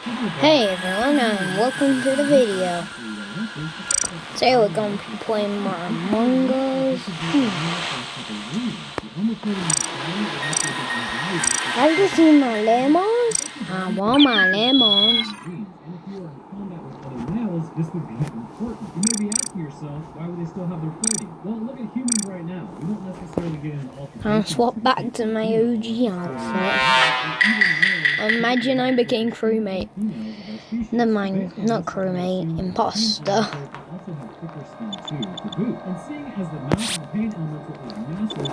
Hey everyone, and welcome to the video. Today we're going to be playing more Among Us. Have you seen my lemons? I want my lemons. This would be important. You may be asking yourself, why would they still have their fighting? Well, look at humans right now. We don't necessarily get into altercations. I'll swap back to my OG outfit. Imagine I became crewmate. Never mind, not crewmate, imposter. Also have thicker skin too, to boot. And seeing as the amount of the pain elemental is massive,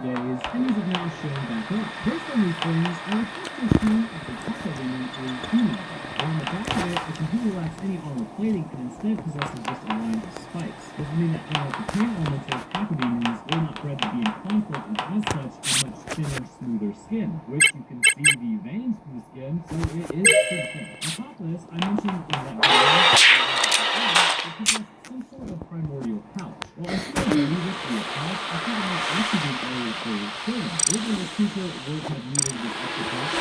days, and these have now shown back up. Based on these things, I would have to assume that the tackle demon is human. On the back of it, the computer lacks any armor plating and instead possesses just a line of spikes. This would mean that unlike the pain elemental tackle demons, they're not bred to be in conflict and as such a much thinner, smoother skin, which you can see the veins from the skin, so it is pretty thin. On top of this, I mentioned in that video, some sort of primordial pouch. Well, instead of using this to be a pouch, I think it might actually be an area for children. Maybe the speaker would have needed this extra pouch.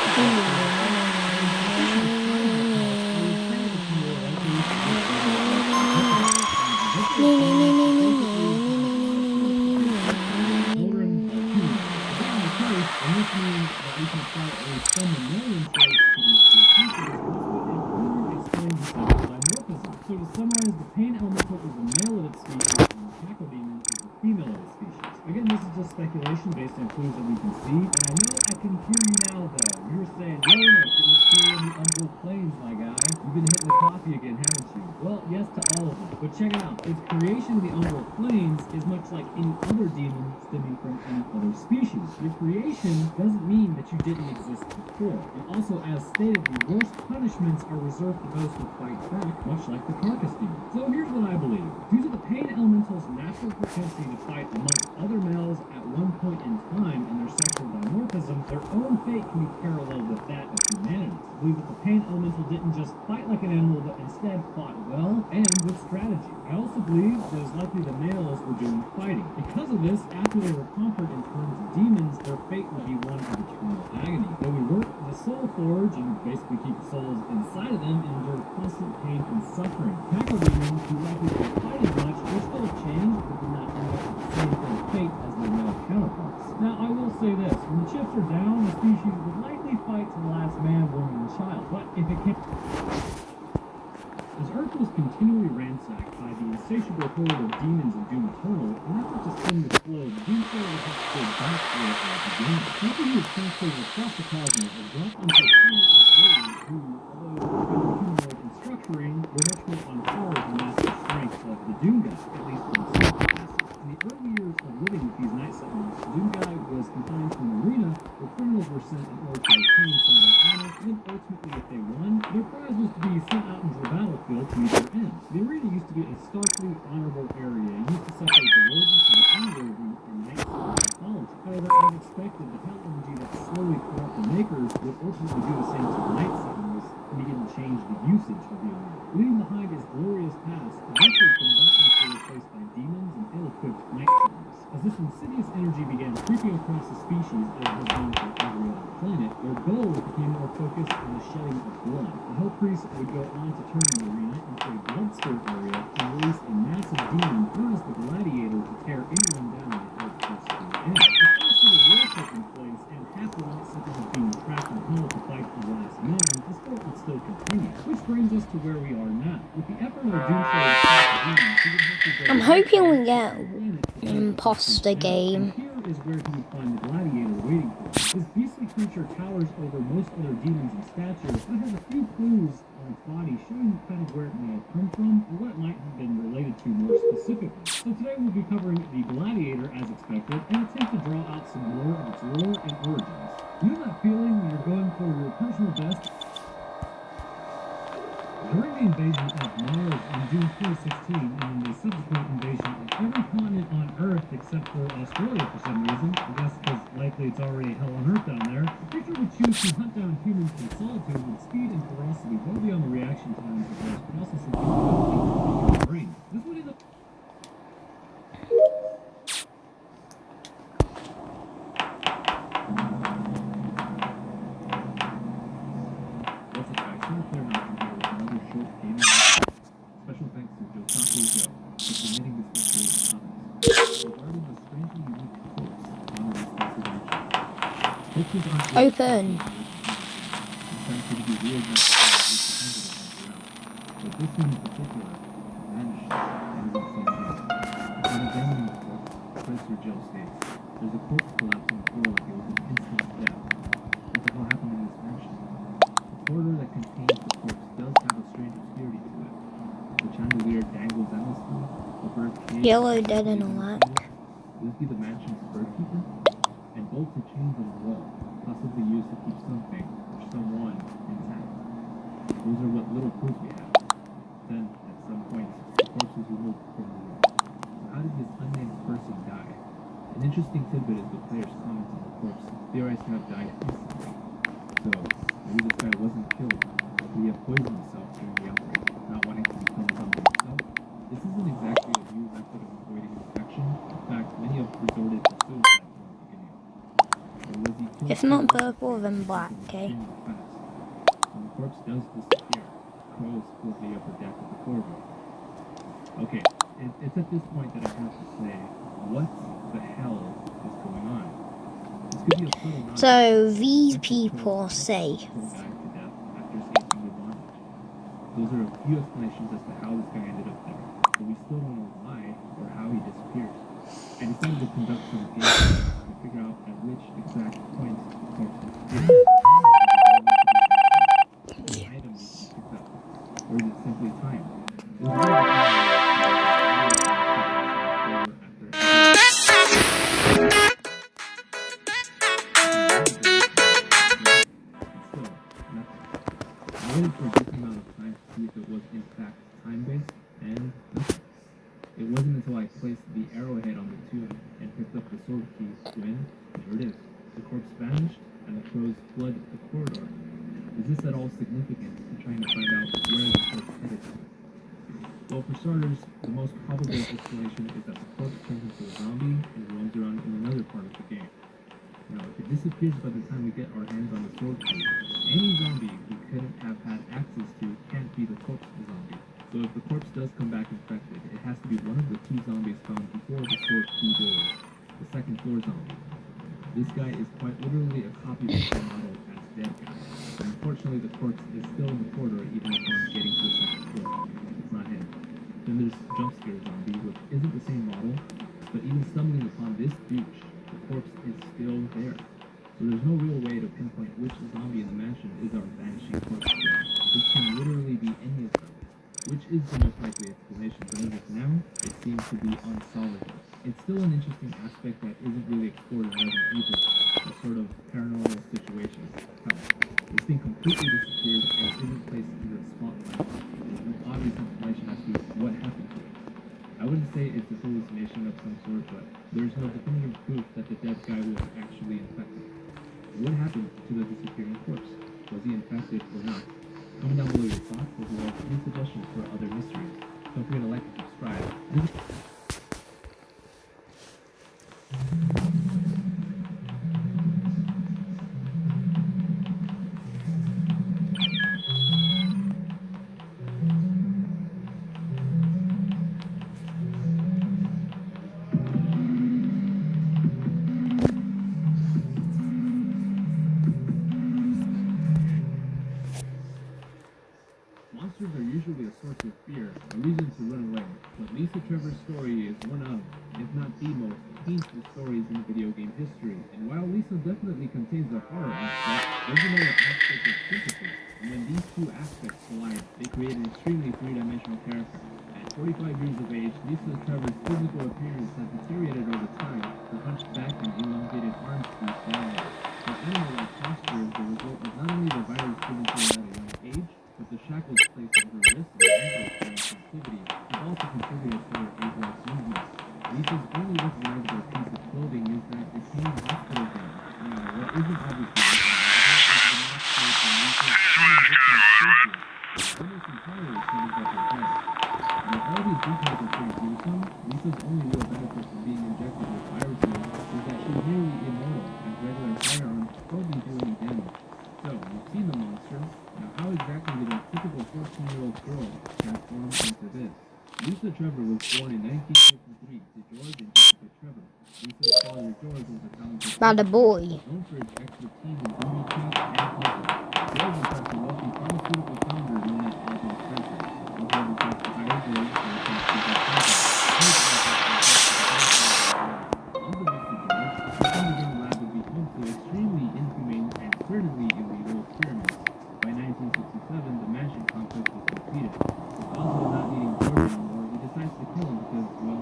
So to summarize, the pain elemental is the male of its species, and the tackle demon is the female of its species. Again, this is just speculation based on clues that we can see, and I know I can hear you now though. You're saying, no, it was true in the Umbral Plains, my guy. You've been hitting the coffee again, haven't you? Well, yes to all of them. But check it out. Its creation of the Umbral Plains is much like any other demon stemming from any other species. Your creation doesn't mean that you didn't exist before. And also, as stated, the worst punishments are reserved for those who fight back, much like the carcass demon. So here's what I believe. Due to the pain elemental's natural propensity to fight amongst other males at one point in time in their sexual dimorphism, their own fate can be paralleled with that of humanity. I believe that the pain elemental didn't just fight like an animal, but instead fought well and with strategy. I also believe that it's likely the males were doing fighting. Because of this, after they were conquered in terms of demons, their fate would be one of eternal agony. Though we work the soul forge and basically keep the souls inside of them and endure constant pain and suffering. Tackle demons, who likely didn't fight as much, were still changed, but did not end up with the same kind of fate as their male counterparts. Now, I will say this, when the chips are down, the species would likely fight to the last man, woman, and child. But if it can't... As Earth was continually ransacked by the insatiable horde of demons of Doom Eternal, in an effort to stem the flow, the Doomslayer would have to go back to where it all began. People who had translated across the cosmos had dropped into a planet of aliens who, although humanoid in structuring, were much more on par with the massive strength of the Doom Guy, at least in the soul capacity. In the early years of living with these night settlers, the Doom Guy was confined to an arena where criminals were sent in order to retain some of their honor, and then ultimately, if they won, their prize was to be sent out into the battlefield to meet their ends. The arena used to be a starkly honorable area, used to separate the worthy from the unworthy in night mythology. However, as expected, the hell energy that slowly corrupt the makers would ultimately do the same to the night settlers and begin to change the usage of the arena. Leaving behind its glorious past, eventually combatants were replaced by demons and ill-equipped night settlers. As this insidious energy began creeping across the species as it has done for every other planet, their goals became more focused on the shedding of blood. The Hell Priest would go on to turn the arena into a blood-sport area and release a massive demon known as the Gladiator to tear anyone down that helped push to the end. Despite civil war taking place and half the night settlers being trapped in hell to fight the last man, the sport would still continue. Which brings us to where we are now. With the effort of Doomslayer to stop the demons, he would have to go... I'm hoping we get an imposter game. Here is where he would find the Gladiator waiting for him. This beastly creature towers over most other demons in stature, but has a few clues on its body showing kind of where it may have come from and what it might have been related to more specifically. So today we'll be covering the Gladiator as expected and attempt to draw out some more of its lore and origins. You know that feeling when you're going for your personal best? During the invasion of Mars in June 2016 and the subsequent invasion of every continent on Earth except for Australia for some reason, I guess because likely it's already hell on Earth down there, the creature would choose to hunt down humans in solitude with speed and ferocity well beyond the reaction times of those processes in the brain. This would Taco Joe for submitting this mysterious comment regarding the strangely unique corpse on the responsive action. Corpses aren't really Open. I'm trying to be weird not to say but this one in particular vanished and is insane again. Upon examining the corpse, Professor Joe states, there's a corpse collapse on the floor like it was an instant death. What the hell happened in this mansion? The corridor that contains the corpse does have a strange obscurity to it. The chandelier dangles endlessly, the bird cage Yellow dead and all that. Will this be the mansion's birdkeeper? And bolted chains on the wall, possibly used to keep something or someone intact. Those are what little clues we have. Then, at some point, the corpse was removed from the room. So how did this unnamed person die? An interesting tidbit is the player's comments on the corpse theorized to have died instantly. So, maybe this guy wasn't killed. Maybe he had poisoned himself during the outbreak, not wanting to become a zombie himself. This isn't exactly a new method of avoiding infection. In fact, many have resorted to suicide from the beginning. Or was he killed? If not purple, then black, okay? When the corpse does disappear, crows fill the upper deck of the corridor. Okay, it's at this point that I have to say, what the hell is going on? This could be a subtle nod. So these people say, Died to death after escaping the bondage. Those are a few explanations as to how this guy ended up there, but we still don't know why or how he disappeared. I decided to conduct some gameplay to figure out at which exact point the corpse disappeared. Item needs to be picked up, or is it simply time? It was really I waited for a decent amount of time to see if it was in fact time-based, and nothing. It wasn't until I placed the arrowhead on the tomb and picked up the sword key when, there it is, the corpse vanished and the crows flooded the corridor. Is this at all significant in trying to find out where the corpse headed to? Well, for starters, the most probable explanation is that the corpse turns into a zombie and roams around in another part of the game. Now, if it disappears by the time we get our hands on the sword key, any zombie we couldn't have had access to can't be the corpse zombie. So if the corpse does come back infected, it has to be one of the two zombies found before the sword key doors, the second floor zombie. This guy is quite literally a copy of the model as dead guy. And unfortunately, the corpse is still in the corridor even upon getting to the second floor. It's not him. Then there's Jump Scare Zombie, which isn't the same model, but even stumbling upon this douche, the corpse is still there. So there's no real way to pinpoint which zombie in the mansion is our vanishing corpse. This can literally be any of them, which is the most likely explanation, but as of now, it seems to be unsolvable. It's still an interesting aspect that isn't really explored in Resident Evil, a sort of paranormal situation. Hell, this thing completely disappeared and isn't placed in the spotlight. There's no obvious explanation as to what happened to it. I wouldn't say it's a hallucination of some sort, but there's no definitive proof that the dead guy was actually infected. What happened to the disappearing corpse? Was he infected or not? Comment down below your thoughts as well as any suggestions for other mysteries. Don't forget to like and subscribe. Monsters are usually a source of fear, a reason to run away, but Lisa Trevor's story is one of, if not the most, painful stories in video game history. And while Lisa definitely contains a horror aspect, there's another aspect of sympathy. And when these two aspects collide, they create an extremely three-dimensional character. At 45 years of age, Lisa Trevor's physical appearance has deteriorated over time. Her hunched back and elongated arms squeeze downward. Her animal-like posture is the result of not only the virus given to her at a young age, but the shackles placed on her wrists and ankles during captivity have also contributed to her ape-like movements. Lisa's only recognizable piece of clothing is that decaying hospital gown. Now, what isn't obviously recognizable is the mask tape on Lisa's human victim's faces, almost entirely covers up her head. Now, all these details are pretty gruesome. Lisa's only real benefit from being injected with viruses is that she's nearly immortal, as regular firearms hardly do any damage. So, you've seen the monster. Now, how exactly did a typical 14-year-old girl transform into this? Lisa Trevor was born in 1953 to George and Jessica Trevor. Lisa's father, George, was a talented About a boy. known for his expertise in booby traps and puzzles. George was a wealthy pharmaceutical founder known as Oswald Spencer. Oswald was asked to hire George for a tax unbeknownst to George, the underground lab would be home to extremely inhumane and certainly illegal experiments. By 1967, the mansion complex was completed. With Oswald not needing George anymore, he decides to kill him because, well,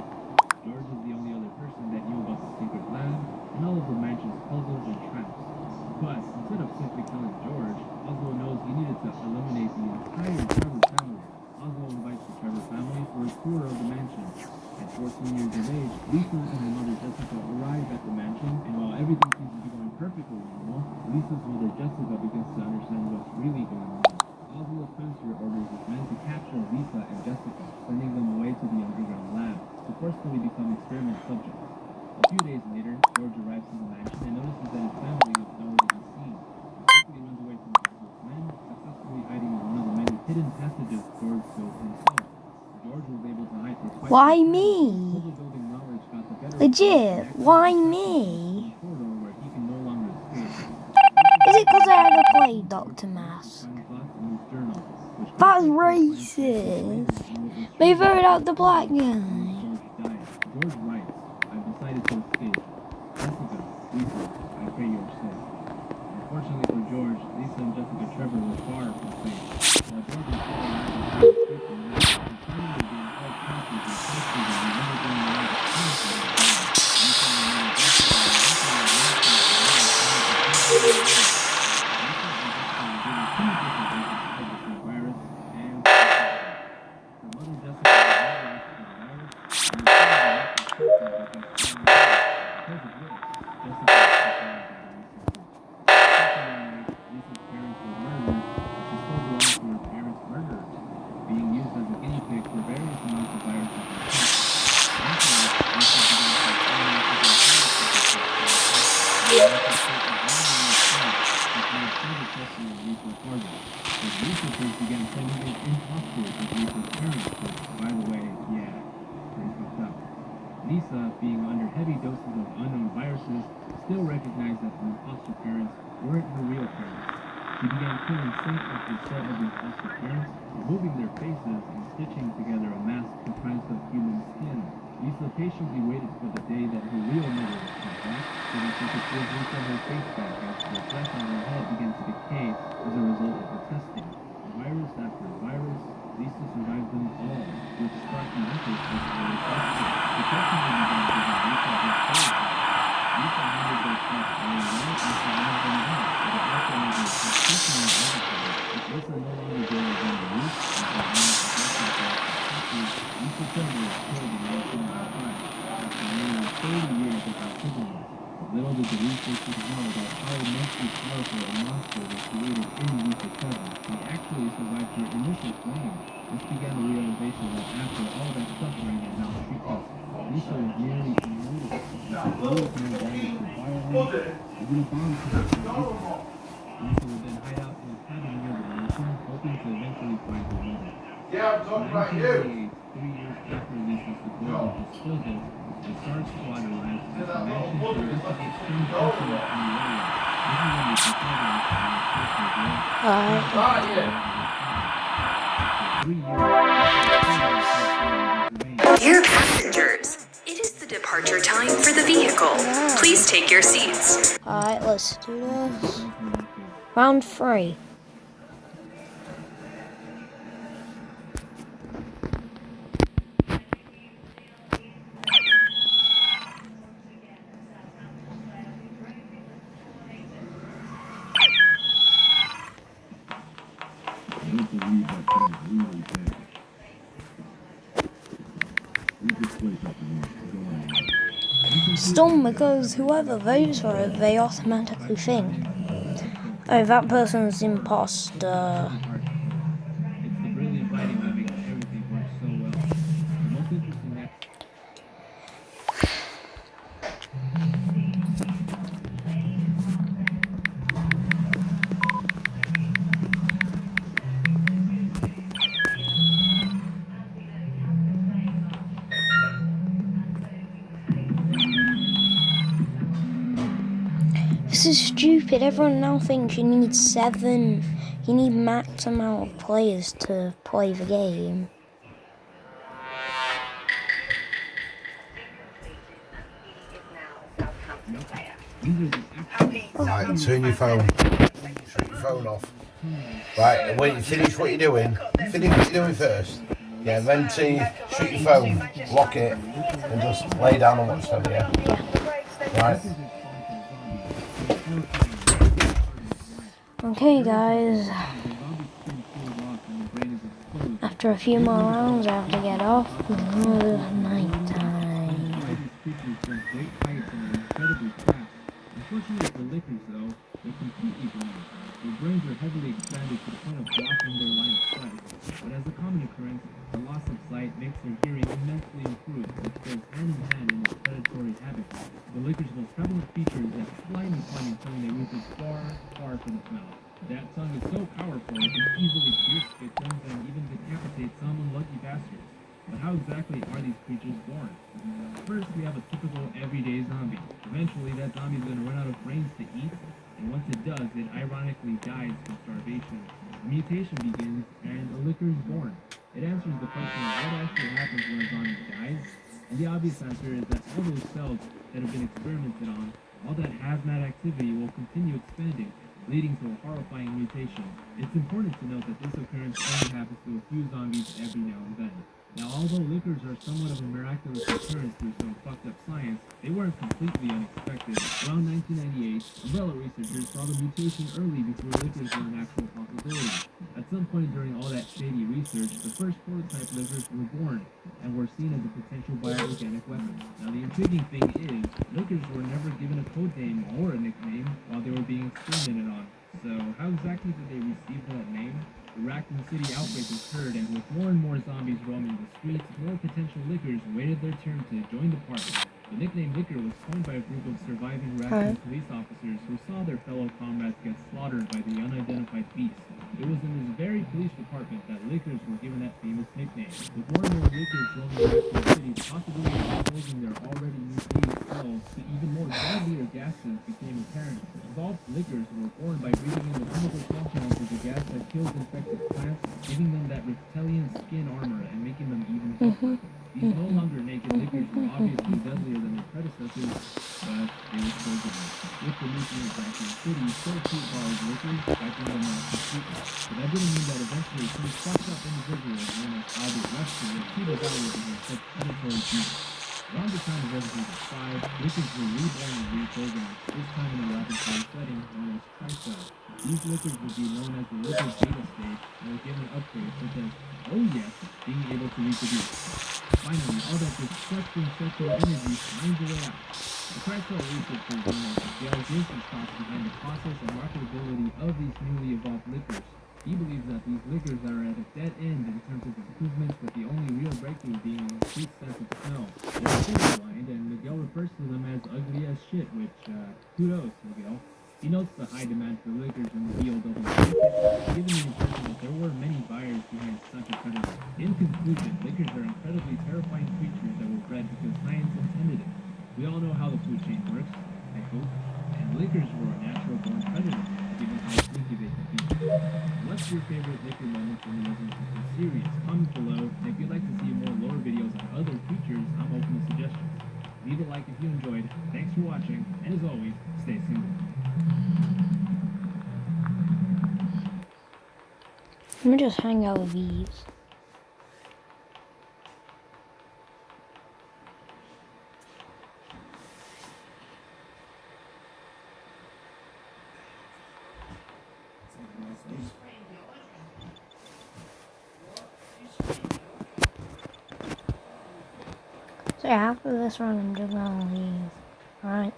George is the only other person that knew about the secret lab and all of the mansion's puzzles and traps. But instead of simply killing George, Oswald knows he needed to eliminate the entire Trevor family. Oswald invites the Trevor family for a tour of the mansion. At 14 years of age, Lisa and her mother Jessica arrive at the mansion, and while everything seems to be going perfectly normal, Lisa's mother Jessica begins to understand what's really going on. Oswald Spencer orders his men to capture Lisa and Jessica, sending them away to the underground lab to forcefully become experiment subjects. A few days later, George arrives in the mansion and notices that his family is nowhere to be seen. He quickly runs away from Oswald's men, successfully hiding in one of the many hidden passages George built himself. George was able to hide for quite Why some time. me? Puzzle building knowledge got the better of him, Legit, and why accidentally me? a corridor where he can no longer escape. Is it because I had to play Dr. Mass? Final thoughts in his journal, which That's quickly racist. finds They voted out the black guy. George died. George writes, I've decided to escape. Jessica, Lisa, I pray you are safe. Unfortunately for George, Lisa and Jessica Trevor were far from safe. While George was still alive and trying to escape from the lab, his family were being held captive and tortured in the underground lab of Lisa and Lisa and her mother Jessica were eventually released from the lab and given to two different versions of the virus and her mother Jessica was never for the virus, and her father was tortured by his family. Because of this, Jessica was taken by the Lisa group. At such a young age, Lisa's parents were murdered, but she still belongs to her parents' murderers, being used as a guinea pig for various amounts of viruses and tests. Eventually, Lisa began to experiment with the viruses and the Lisa state of randomly experiment, which made further testing of Lisa harder. As researchers began sending in imposters as Lisa's parents, which, by the way, yeah, pretty fucked up. Lisa, being under heavy doses of unknown viruses, still recognized that the imposter parents weren't her real parents. She began killing set after set of imposter parents, removing their faces and stitching together a mask comprised of human skin. Lisa patiently waited for the day that her real mother would come back, so that she could give Lisa her face back as the flesh on her head began to decay as a result of the testing. Virus after virus, Lisa survived them all, which sparked an interest as a researcher. The testing began giving Lisa her soul back. Lisa handled those tests very well and survived them all, but it also made her suspicious and agitated. With Lisa no longer being on the roof and her mind addressing things to Lisa Trevor was killed in 1995 after nearly 30 years of imprisonment. But little did the researchers know about how immensely powerful a monster was created in Lisa Trevor. He actually survived her initial flame. This began the realization that after all that suffering and maltreatment, Lisa was nearly immortal. She could always no damage to violence, even a bomb could have killed Lisa. Lisa would then hide out in a cabin near the mansion, hoping to eventually find her mother. Yeah, I'm talking about you. 3 years after Lisa's supposed disposal, the SARS squad arrives at the mansion to investigate strange incidents in the area. This is when the protagonist and his sister Blair Alright. for 3 years. Dear passengers, it is the departure time for the vehicle. Please take your seats. Alright, let's do this. Round 3. I don't believe that thing is really bad. Leave this place up to me. Go on. Storm, because whoever votes for it, they automatically think, oh, that person's imposter. It's the brilliant writing that makes everything work so well. The most interesting that This is stupid. Everyone now thinks you need 7. You need max amount of players to play the game. Right, turn your phone. Shut your phone off. Right, and when you finish what you're doing, finish what you're doing first. Yeah, then shut your phone, lock it, and just lay down and watch telly, yeah? Right. Okay, guys. After a few more rounds, I have to get off. Night time. Unfortunately for lickers, though, they're completely blind. Their brains are heavily expanded to the point of blocking their line of sight. But as a common occurrence, the loss of sight makes their hearing immensely improved, which goes hand in hand in its predatory habits. The lickers' most prevalent feature is that slimy climbing tongue they reaches far, far from its mouth. That tongue is so powerful it can easily pierce victims and even decapitate some unlucky bastards. But how exactly are these creatures born? First, we have a typical everyday zombie. Eventually, that zombie is going to run out of brains to eat, and once it does, it ironically dies from starvation. A mutation begins, and a licker is born. It answers the question of what actually happens when a zombie dies, and the obvious answer is that all those cells that have been experimented on, all that hazmat activity will continue expanding, leading to a horrifying mutation. It's important to note that this occurrence only happens to a few zombies every now and then. Now, although lickers are somewhat of a miraculous occurrence through some fucked up science, they weren't completely unexpected. Around 1998, Umbrella researchers saw the mutation early before lickers were an actual possibility. At some point during all that shady research, the first prototype lickers were born and were seen as a potential bioorganic weapon. Now, the intriguing thing is, lickers were never given a code name or a nickname while they were being experimented on. So, how exactly did they receive that name? The Raccoon City outbreak occurred, and with more and more zombies roaming the streets, more potential lickers waited their turn to join the party. The nickname Licker was coined by a group of surviving Raccoon police officers who saw their fellow comrades get slaughtered by the unidentified beast. It was in this very police department that lickers were given that famous nickname. With more and more lickers roaming Raccoon City, the possibility of exposing their already mutated cells to even more deadlier gases became apparent. Evolved lickers were born by breathing in the chemical compounds of the gas that kills infected plants, giving them that reptilian skin armor and making them even tougher. These no longer naked lickers were obviously deadlier than their predecessors, but they were still good. With the nuclear of Raccoon City, so too borrowed lickers, wiping them out completely. But that didn't mean that eventually some fucked up individuals known as Albert Webster would see the value behind such predatory beauty. Around the time of Resident Evil 5, lickers were reborn and reprogrammed, this time in a laboratory setting known as TriCell. These lickers would be known as the licker beta stage and were given upgrades such as, oh yes, being able to reproduce. Finally, all that disgusting sexual energy finds a way out. The TriCell researchers known as Miguel gives his thoughts behind the process and marketability of these newly evolved lickers. He believes that these lickers are at a dead end in terms of improvements, with the only real breakthrough being an increased sense of smell. They're colorblind, and Miguel refers to them as ugly as shit, which, kudos, Miguel. He notes the high demand for lickers in the BLW market, giving the impression that there were many buyers behind such a predator. In conclusion, lickers are incredibly terrifying creatures that were bred because science intended it. We all know how the food chain works, I hope, and lickers were a natural-born predator, given how sneaky they can be. What's your favorite licker moment from the Resident Evil series? Comment below, and if you'd like to see more lore videos on other creatures, I'm open to suggestions. Leave a like if you enjoyed, thanks for watching, and as always, stay single. Let me just hang out with these. So yeah, after this run, I'm just gonna leave. Alright.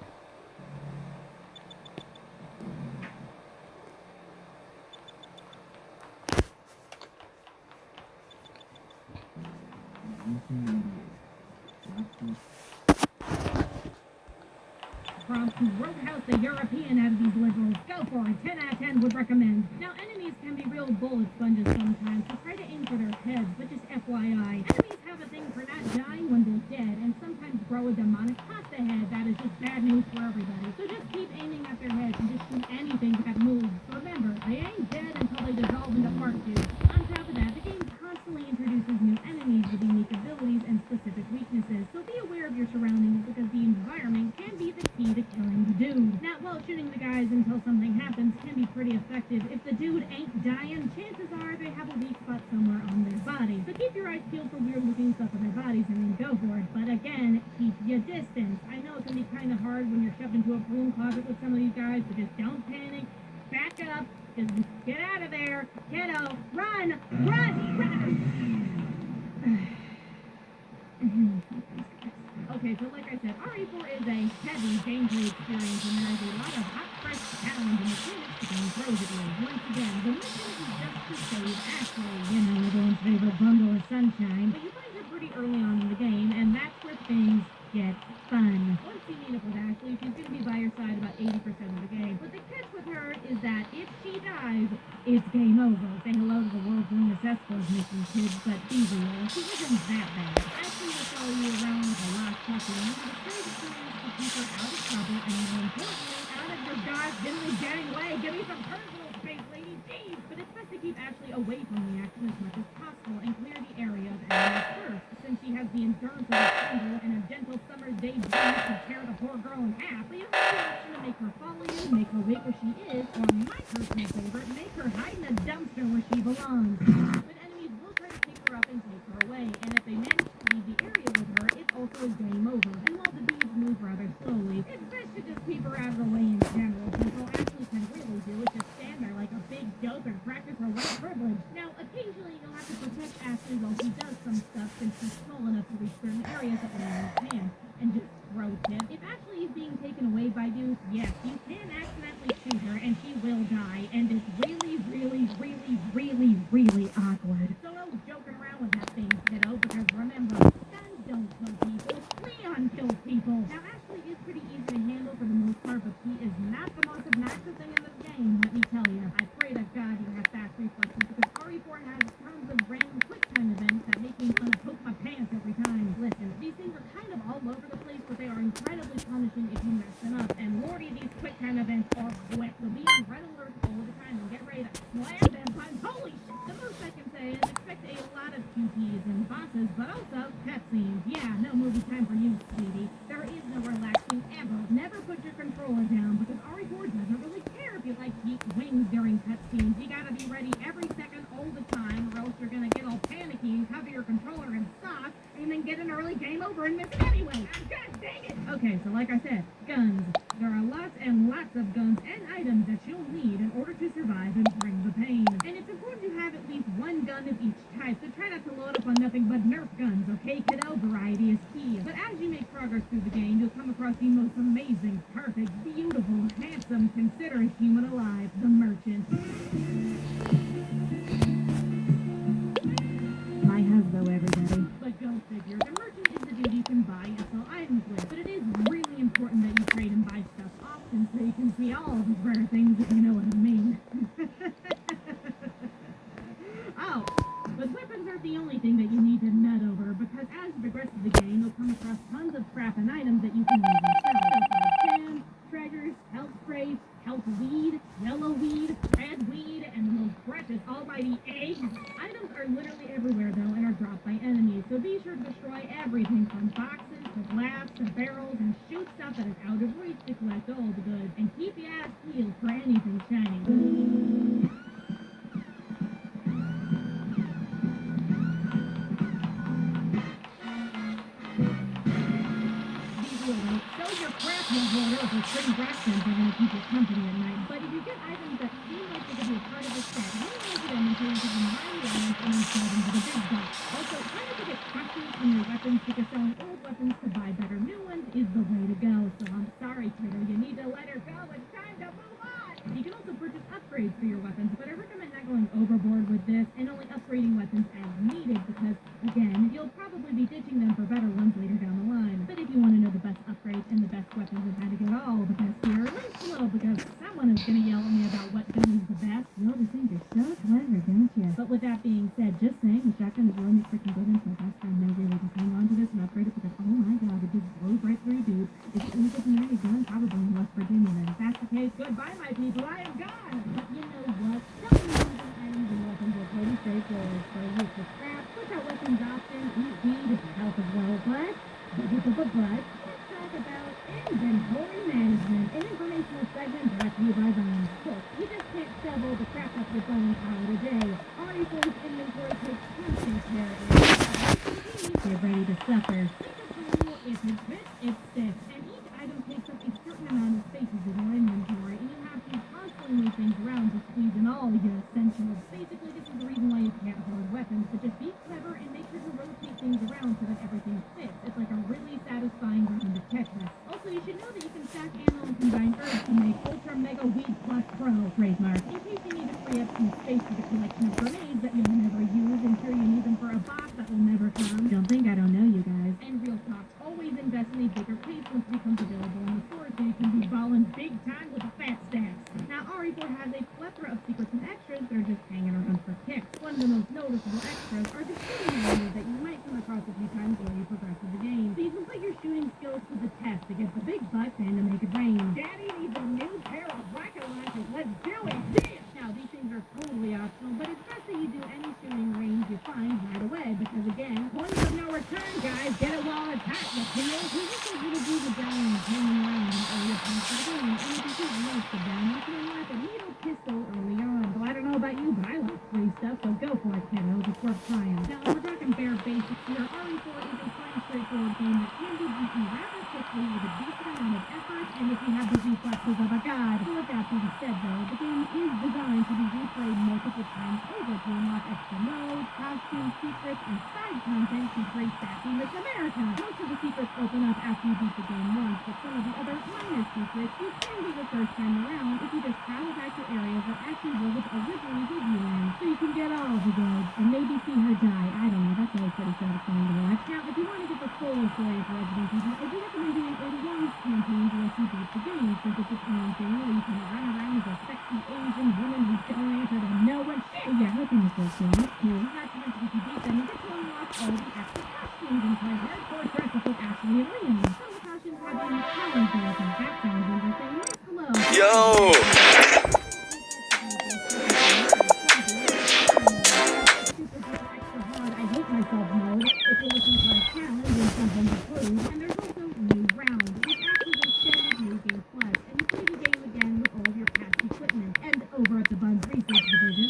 Roadhouse the European out of these liberals. Go for it. 10 out of 10 would recommend. Now, enemies can be real bullet sponges sometimes, so try to aim for their heads, but just FYI. Enemies have a thing for not dying when they're dead, and sometimes grow a demonic pasta head that is just bad news for everybody. So just keep aiming at their heads. then go for it. But again, keep your distance. I know it can be kind of hard when you're shoved into a broom closet with some of these guys, but just don't panic. Back up. Just get out of there. Kiddo, run! Okay, so like I said, RE4 is a heavy gameplay experience, and there is a lot of hot, fresh challenge and mechanics the game throws at you. Once again, the mission is just to save Ashley, everyone's favorite bundle of sunshine, but you find her pretty early on in the game, and that's where things get fun. Once you meet up with Ashley, she's going to be by your side about 80% of the game. But the catch with her is that if she dies, it's game over. Say hello to the world's lamest escort mission, kids, but be real, she isn't that bad. Ashley will follow you around with a lot of talking, and the great experience to keep her out of trouble, and more importantly, out of your goddamn gang way. Give me some personal space, lady, jeez! But it's best to keep Ashley away from the action as much as possible and clear the area of enemies first, since she has the endurance of a candle and a gentle summer's day breeze to tear the poor girl in half. But you have the option to make her follow you, make her wait where she is, or my personal favorite, make her hide in a dumpster where she belongs. But enemies will try to pick her up and take her away, and if they manage to leave the area with her, it's also a game over. And while the bees move rather slowly, it's best to just keep her out of the way in general, since all Ashley can really do is just stand there like a big dope and practice her white privilege. Now, occasionally you'll have to protect Ashley while he does some stuff, since she's small enough to reach certain areas that only one can. And just pro tip, if Ashley is being taken away by you, yes, you can accidentally shoot her and she will die, and it's really awkward. So no joking around with that thing, kiddo, because remember, guns don't kill people, Leon kills people. Now, Ashley is pretty easy to handle for the most part, but she is not the most obnoxious thing in the game, let me tell you. I pray to God you have fast reflexes, because RE4 has tons of random quick time events that make me want to poke my pants every time. Listen, these things are kind of all over the place, but they are incredibly punishing if you mess them up. And lordy, these quick time events are quick, so be on red alert all the time and get ready to slam them puns. Holy shit! The most I can say is expect a lot of QTs and bosses, but also cutscenes. Yeah, no movie time for you, sweetie. There is no relaxing ever. Never put your controller down, because RE4 doesn't really care if you like heat wings during cutscenes. You gotta be ready every second all the time, or else you're gonna get all panicky and cover your controller in sauce, and then get an early game over and miss it anyway. God dang it! Okay, so like I said, guns. There are lots and lots of guns and items that you'll need in order to survive and bring the pain. And it's important to have at least one gun of each type, so try not to load up on nothing but Nerf guns, okay, kiddo? Variety is key. But as you make progress through the game, you'll come across the most amazing, perfect, beautiful, handsome, considerate human alive, the Merchant. My husband, everybody. But go figure, the Merchant is the dude you can buy and sell items with, but it is really important that you trade and buy stuff often so you can see all of the rare things, if you know what I mean. Oh, but weapons aren't the only thing that you need to nut over, because as you progress through the game, you'll come across tons of crap and items that you can use and sell. Stuff like gems, treasures, health sprays, health weed, yellow weed, red weed, and the most precious almighty eggs. Items are literally everywhere, though, and are dropped by enemies, so be sure to destroy everything from boxes to glass to barrels, and shoot stuff that is out of reach to collect all the goods, and keep your ass peeled for anything shiny. Sell your crap water for spring brackets are going to keep you company at night. But if you get items that seem like they could be a part of the set, you don't want to them until you give them mighty items and then sell them to the big bucks. Also, try not to get crushes in your weapons, because selling old weapons to buy better new ones is the way to go. So I'm sorry, kiddo, you need to let her go. It's time to move on. You can also purchase upgrades for your weapons, but I recommend not going overboard with this and only upgrading weapons as needed, because, again, you'll probably be ditching them for better ones later down the line. But if you want to know the best upgrades and the best weapons and how to get all the best gear, link below, because someone is going to yell at me about what gun is the best. You'll just think you're so clever, don't you? But with that being said, just saying, the shotgun is really freaking good, and so my best friend may really just hang on to this and upgrade it, because, oh my god, it just blows right through, dude. It's only good to marry a gun, probably in West Virginia, then. If that's the case, goodbye, my people, I am gone! But you know what? Selling using items and weapons are pretty straightforward, so use the scrap, switch out weapons often, eat weed if you help as well, but let's talk about inventory management, an informational segment brought to you by Vine. Look, you just can't shove all the crap up your phone and call it a day. RE4's inventory takes constant care of it. Get ready to suffer. If it's fit, it's stiff. And each item takes up a certain amount of spaces in your inventory, and you have to constantly move things around to squeeze in all your essentials. Basically, this is the reason why you can't hoard weapons, but just be clever and make sure to rotate things around so that everything fits. It's like a really satisfying game of Tetris. Also, you should know that you can stack ammo and combine herbs to make Ultra Mega Weed Plus Pro trademark. In case you need to free up some space for the collection of grenades that you'll never use, and sure you need them for a boss that will never come. Don't think I don't know you guys. And real talk, always invest in a bigger case once it becomes available in the store so you can be balling big time with the fat stacks. Now, RE4 has a plethora of secrets and extras that are just hanging around for kicks. One of the most noticeable extras are the shooting ranges that you might come across a few times while you progress through the game. So you can put your shooting skills to the test against the big bucks and to make it rain. Daddy needs a new pair of rocket launchers. Let's do it! Yeah! Now, these things are totally optional, but it's best that you do any shooting range you find right away because, again, point of no return, guys. Get it while it's hot. The kills, we just want you to do the dying hanging around in early parts of the game, and you can choose most of them. You can unlock a needle pistol early on. So I don't know about you, but I like free stuff, so go for it, kiddos. It's worth trying. Now, if we're talking bare basics here, RE4 is a fun, straightforward game that can be beaten rather quickly with a decent amount of effort, and if you have the reflexes of a god. So with that being said, though, the game is designed to be replayed multiple times over to unlock extra modes, costumes, secrets, and side content to great sassy Miss America. Most of the secrets open up after you beat the game once, but some of the other minor secrets you can get the first time around if you just travel back to areas that actually wasn't originally with you in, so you can get all the goods and maybe see her die. I don't know, that's always pretty satisfying to watch. Now, if you want to get the full story of Resident Evil, I do recommend doing a long campaign to let you beat the game, since it's its own thing where you can run around as a sexy Asian woman who don't answer to no one. Oh yeah, nothing is so cool. That's cool. Not to mention if you beat them, you get to unlock all the extra costumes and play hardcore dress up with Ashley and Liam. Some of the costumes have been challenging, so that sounds interesting. Hello. Yo! I hate myself mode. If you're looking for a challenge and something to prove, and there's also new rounds, which actually extended New Game Plus, and you play the game again with all of your past equipment. And over at the Buns Research Division,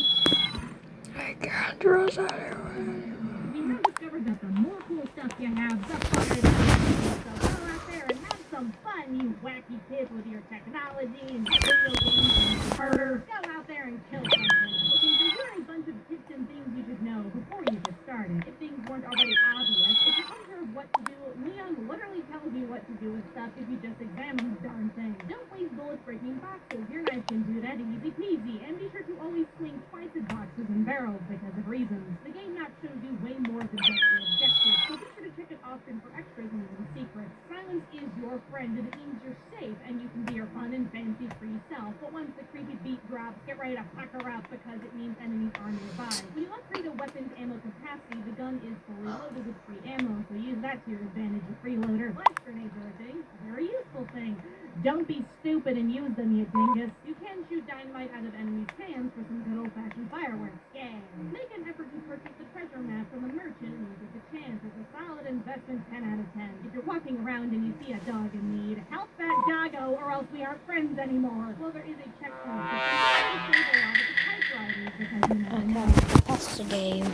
I can't draw that. we have discovered that the more cool stuff you have, the funner it is. So go out there and have some fun, you wacky kids with your technology and video games and murder. Go out there and kill something. Okay, so here are a bunch of tips and things you should know before you get started. If things weren't already obvious, if you're unsure of what to do, Leon literally tells you what to do with stuff if you just examine the darn thing. Don't waste bullets breaking boxes. Your knife can do that easy peasy. And be sure to always swing twice at boxes and barrels because of reasons. The game not shows you way more than just your objective, so be sure to check it often for extras and little secrets. Silence is your friend and it means you're safe and you can be your fun and fancy free self. But once the creepy beat drops, get ready to pucker out because it means enemies are nearby. When you upgrade a weapon's ammo capacity, the gun is fully loaded with free ammo, so use that to your advantage. A freeloader. Blast grenades are a thing. Very useful thing. Don't be stupid and use them, you dingus. You can shoot dynamite out of enemies' hands for some good old-fashioned fireworks. Yeah. Make an effort to purchase the treasure map from the merchant when you get the chance. It's a solid investment, 10 out of 10. If you're walking around and you see a dog in need, help that doggo or else we aren't friends anymore. Well, there is a checkpoint, but you have to save a lot of the typewriters because you never know. Okay, that's the game.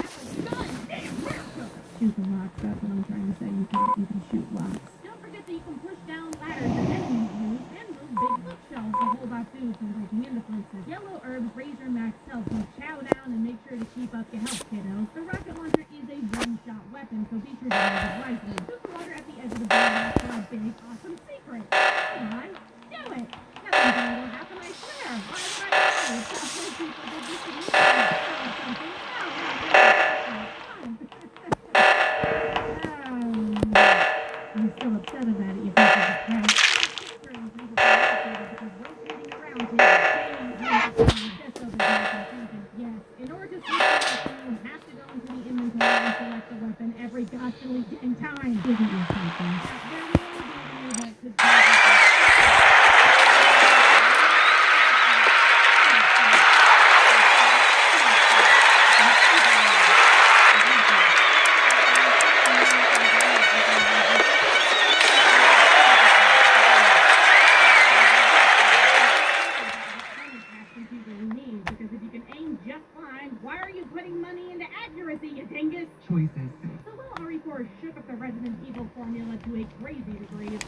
Shoot the locks, that's what I'm trying to say. You can shoot locks. Don't forget that you can push down ladders that enemies use and those big bookshelves to hold off dudes from breaking into places. Yellow herbs raise your max health, so chow down and make sure to keep up your health, kiddos. The rocket launcher is a one-shot weapon, so be sure to use it wisely. Shoot the water at the edge of the barrel for a big, awesome secret. Come on, do it! Nothing's gonna go happen, I swear. Why would I lie? It's some place people did this to me. Something. I'm still upset about it, you think it's a prank. Because rotating around to yes, in order to switch the weapon, you have to go into the inventory and select the weapon every goshly dang time. Isn't your something? There may be that could because if you can aim just fine, why are you putting money into accuracy, you dingus? Choices. So while RE4 shook up the Resident Evil formula to a crazy degree.